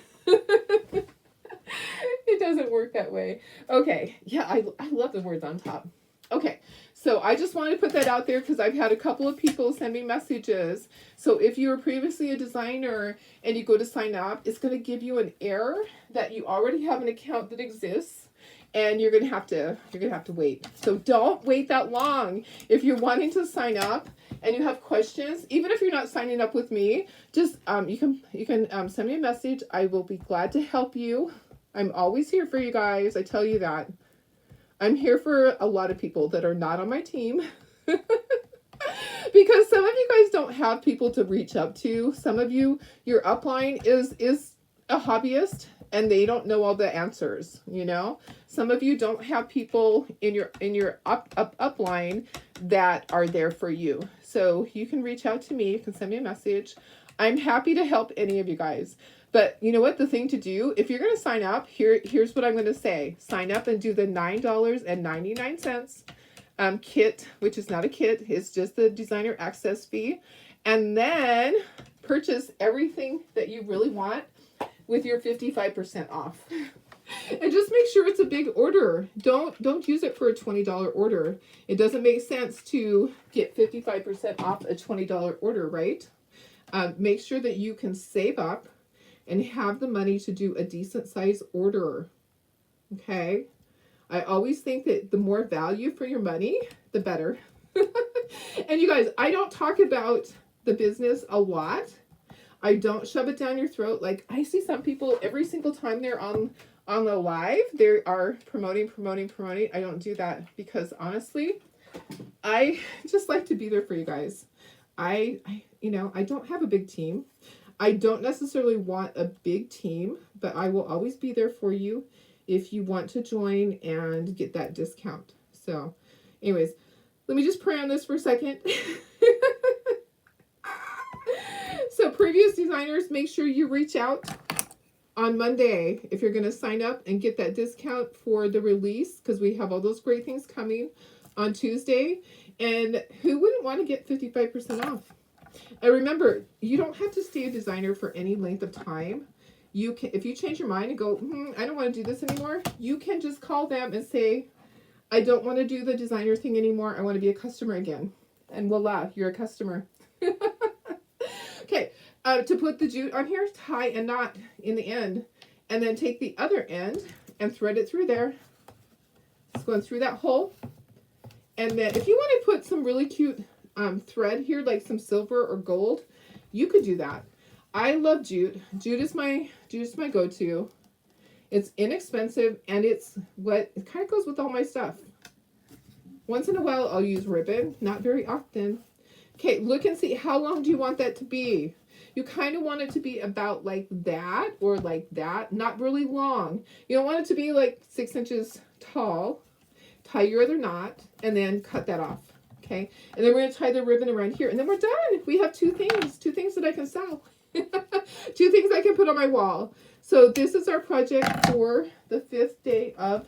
It doesn't work that way. Okay. Yeah, I love the words on top. Okay. So I just wanted to put that out there because I've had a couple of people send me messages. So if you were previously a designer and you go to sign up, it's going to give you an error that you already have an account that exists and you're going to have to wait. So don't wait that long. If you're wanting to sign up and you have questions, even if you're not signing up with me, just you can send me a message. I will be glad to help you. I'm always here for you guys. I tell you that. I'm here for a lot of people that are not on my team because some of you guys don't have people to reach up to. Some of you, your upline is a hobbyist and they don't know all the answers, you know. Some of you don't have people in your upline that are there for you. So you can reach out to me, you can send me a message. I'm happy to help any of you guys. But you know what, the thing to do, if you're going to sign up, here's what I'm going to say. Sign up and do the $9.99 kit, which is not a kit, it's just the designer access fee. And then purchase everything that you really want with your 55% off. And just make sure it's a big order. Don't use it for a $20 order. It doesn't make sense to get 55% off a $20 order, right? Make sure that you can save up and have the money to do a decent size order. Okay? I always think that the more value for your money, the better. And you guys, I don't talk about the business a lot. I don't shove it down your throat. Like, I see some people every single time they're on the live, they are promoting. I don't do that because honestly, I just like to be there for you guys. I don't have a big team. I don't necessarily want a big team, but I will always be there for you if you want to join and get that discount. So anyways, let me just pray on this for a second. So previous designers, make sure you reach out on Monday if you're going to sign up and get that discount for the release, because we have all those great things coming on Tuesday. And who wouldn't want to get 55% off? And remember, you don't have to stay a designer for any length of time. You can, if you change your mind and go, I don't want to do this anymore, you can just call them and say, I don't want to do the designer thing anymore. I want to be a customer again. And voila, you're a customer. Okay, to put the jute on here, tie a knot in the end, and then take the other end and thread it through there. It's going through that hole. And then if you want to put some really cute thread here, like some silver or gold, you could do that. I love jute. Jute is my go-to. It's inexpensive, and it kind of goes with all my stuff. Once in a while, I'll use ribbon, not very often. Okay, look and see, how long do you want that to be? You kind of want it to be about like that or like that, not really long. You don't want it to be like 6 inches tall. Tie your other knot and then cut that off. Okay, and then we're going to tie the ribbon around here, and then we're done. We have two things that I can sell. 2 things I can put on my wall. So this is our project for the 5th day of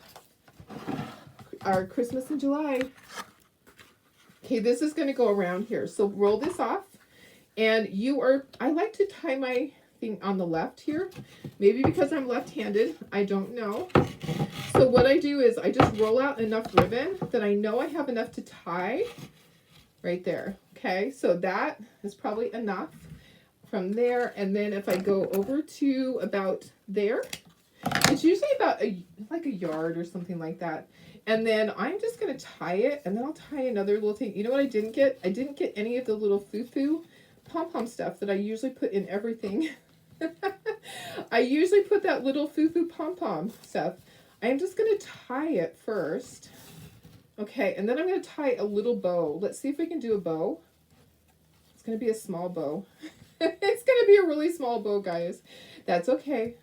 our Christmas in July. Okay, this is going to go around here. So roll this off, and I like to tie my thing on the left here. Maybe because I'm left-handed, I don't know. So what I do is I just roll out enough ribbon that I know I have enough to tie right there. Okay, so that is probably enough from there. And then if I go over to about there, it's usually about like a yard or something like that. And then I'm just going to tie it, and then I'll tie another little thing. You know what I didn't get? I didn't get any of the little foo-foo pom-pom stuff that I usually put in everything. I usually put that little foo-foo pom-pom stuff. I'm just going to tie it first. Okay, and then I'm going to tie a little bow. Let's see if we can do a bow. It's going to be a small bow. It's going to be a really small bow, guys. That's okay.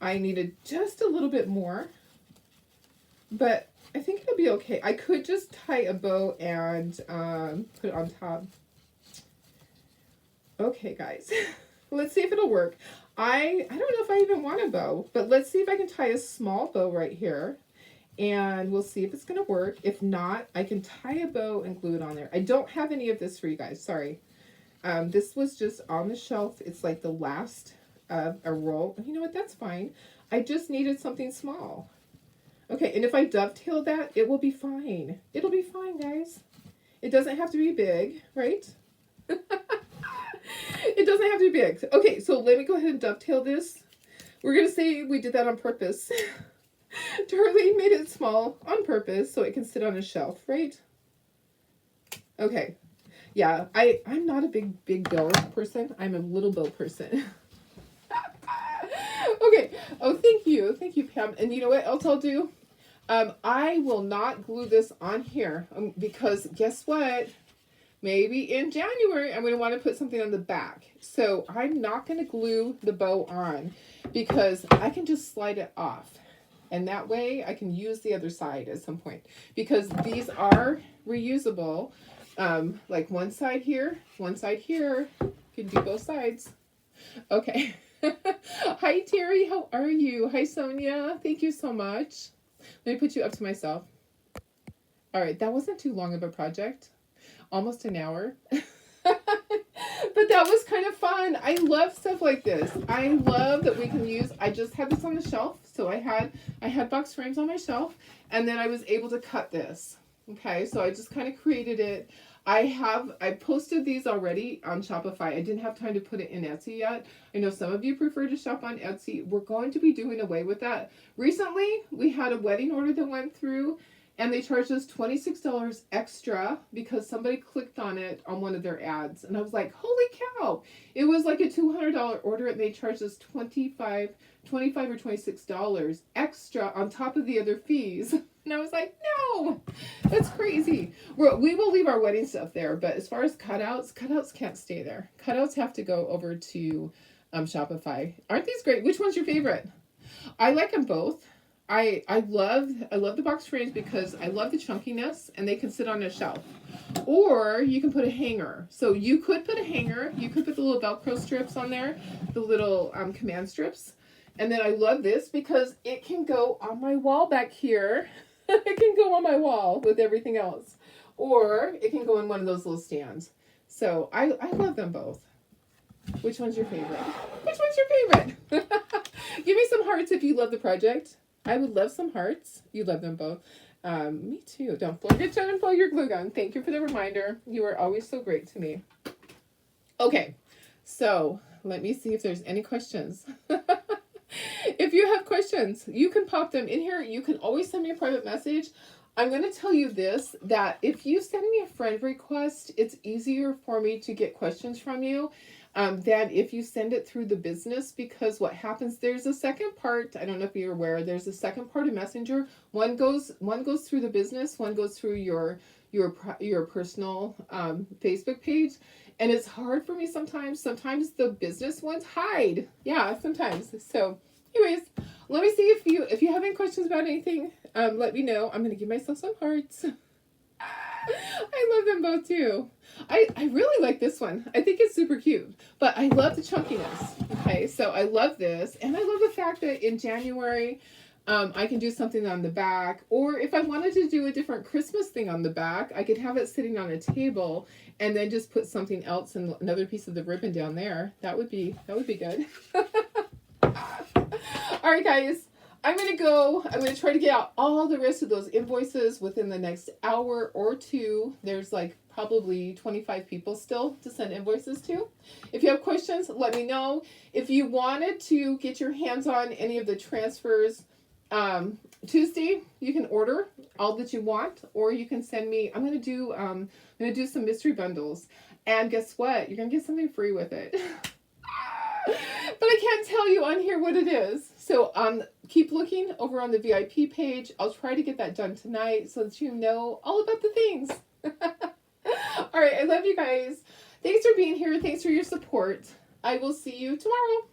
I needed just a little bit more, but I think it'll be okay. I could just tie a bow and put it on top. Okay, guys. Let's see if it'll work. I don't know if I even want a bow, but let's see if I can tie a small bow right here, and we'll see if it's going to work. If not, I can tie a bow and glue it on there. I don't have any of this for you guys. Sorry. This was just on the shelf. It's like the last of a roll. You know what? That's fine. I just needed something small. Okay, and if I dovetail that, it will be fine. It'll be fine, guys. It doesn't have to be big, right? It doesn't have to be big. Okay, so let me go ahead and dovetail this. We're going to say we did that on purpose. Darlene made it small on purpose so it can sit on a shelf, right? Okay. Yeah, I'm not a big bow person. I'm a little bow person. Okay. Oh, thank you. Thank you, Pam. And you know what else I'll do? I will not glue this on here because guess what? maybe in January, I'm going to want to put something on the back. So I'm not going to glue the bow on because I can just slide it off. And that way I can use the other side at some point because these are reusable. Like one side here, you can do both sides. Okay. Hi, Terry. How are you? Hi, Sonia. Thank you so much. Let me put you up to myself. All right. That wasn't too long of a project. Almost an hour. But that was kind of fun. I love stuff like this. I love that we can use, I just had this on the shelf. So I had box frames on my shelf, and then I was able to cut this. Okay. So I just kind of created it. I posted these already on Shopify. I didn't have time to put it in Etsy yet. I know some of you prefer to shop on Etsy. We're going to be doing away with that. Recently, we had a wedding order that went through, and they charged us $26 extra because somebody clicked on it on one of their ads. And I was like, holy cow. It was like a $200 order, and they charged us $25 or $26 extra on top of the other fees. And I was like, no, that's crazy. We will leave our wedding stuff there. But as far as cutouts can't stay there. Cutouts have to go over to Shopify. Aren't these great? Which one's your favorite? I like them both. I love the box frames because I love the chunkiness, and they can sit on a shelf. Or you can put a hanger. So you could put a hanger. You could put the little Velcro strips on there, the little command strips. And then I love this because it can go on my wall back here. It can go on my wall with everything else. Or it can go in one of those little stands. So I love them both. Which one's your favorite? Which one's your favorite? Give me some hearts if you love the project. I would love some hearts. You love them both. Me too. Don't forget to unfold your glue gun. Thank you for the reminder. You are always so great to me. Okay, so let me see if there's any questions. If you have questions, you can pop them in here. You can always send me a private message. I'm going to tell you this, that if you send me a friend request, it's easier for me to get questions from you than if you send it through the business, because what happens, there's a second part. I don't know if you're aware, there's a second part of Messenger. One goes through the business, one goes through your personal Facebook page. And it's hard for me sometimes. Sometimes the business ones hide. Yeah, sometimes. So anyways, let me see if you have any questions about anything. Let me know. I'm going to give myself some hearts. I love them both too. I really like this one. I think it's super cute. But I love the chunkiness. Okay, so I love this. And I love the fact that in January, I can do something on the back. Or if I wanted to do a different Christmas thing on the back, I could have it sitting on a table and then just put something else and another piece of the ribbon down there. That would be good. All right, guys. I'm going to try to get out all the rest of those invoices within the next hour or two. There's like probably 25 people still to send invoices to. If you have questions, let me know. If you wanted to get your hands on any of the transfers Tuesday, you can order all that you want, or you can send me. I'm going to do some mystery bundles. And guess what? You're going to get something free with it. But I can't tell you on here what it is. So keep looking over on the VIP page. I'll try to get that done tonight so that you know all about the things. All right, I love you guys. Thanks for being here. Thanks for your support. I will see you tomorrow.